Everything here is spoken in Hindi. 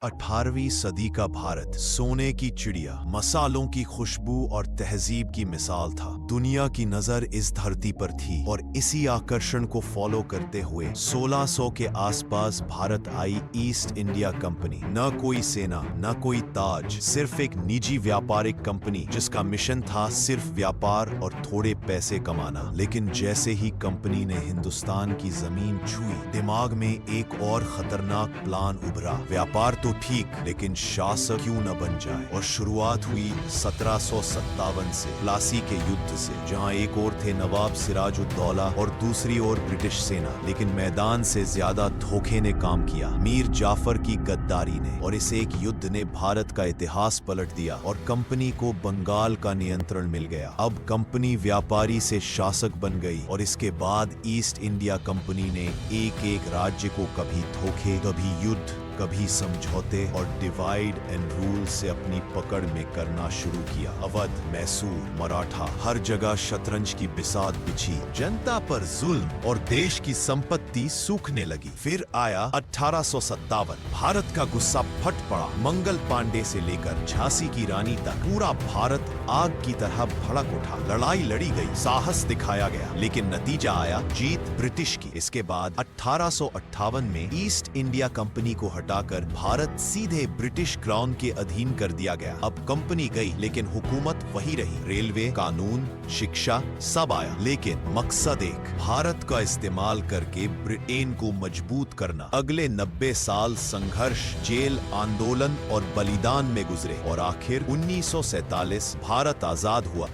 18वीं सदी का भारत सोने की चिड़िया, मसालों की खुशबू और तहजीब की मिसाल था। दुनिया की नजर इस धरती पर थी और इसी आकर्षण को फॉलो करते हुए 1600 के आसपास भारत आई ईस्ट इंडिया कंपनी। न कोई सेना, न कोई ताज, सिर्फ एक निजी व्यापारिक कंपनी जिसका मिशन था सिर्फ व्यापार और थोड़े पैसे कमाना। लेकिन जैसे ही कंपनी ने हिंदुस्तान की जमीन छुई, दिमाग में एक और खतरनाक प्लान उभरा। व्यापार तो ठीक, लेकिन शासक क्यों न बन जाए। और शुरुआत हुई 1757 से, प्लासी के युद्ध से, जहां एक ओर थे नवाब सिराजुद्दौला और दूसरी ओर ब्रिटिश सेना। लेकिन मैदान से ज्यादा धोखे ने काम किया, मीर जाफर की गद्दारी ने। और इस एक युद्ध ने भारत का इतिहास पलट दिया और कंपनी को बंगाल का नियंत्रण मिल गया। अब कंपनी व्यापारी से शासक बन गई और इसके बाद ईस्ट इंडिया कंपनी ने एक एक राज्य को कभी धोखे, कभी युद्ध, कभी समझौते और डिवाइड एंड रूल से अपनी पकड़ में करना शुरू किया। अवध, मैसूर, मराठा, हर जगह शतरंज की बिसात बिछी, जनता पर जुल्म और देश की संपत्ति सूखने लगी। फिर आया 1857। भारत का गुस्सा फट पड़ा। मंगल पांडे से लेकर झांसी की रानी तक पूरा भारत आग की तरह भड़क उठा। लड़ाई लड़ी गई, साहस दिखाया गया, लेकिन नतीजा आया जीत ब्रिटिश की। इसके बाद 1858 में ईस्ट इंडिया कंपनी को हटाकर भारत सीधे ब्रिटिश क्राउन के अधीन कर दिया गया। अब कंपनी गई, लेकिन हुकूमत वही रही। रेलवे, कानून, शिक्षा सब आया, लेकिन मकसद एक, भारत का इस्तेमाल करके ब्रिटेन को मजबूत करना। अगले 90 साल संघर्ष, जेल, आंदोलन और बलिदान में गुजरे और आखिर 1947 भारत आजाद हुआ।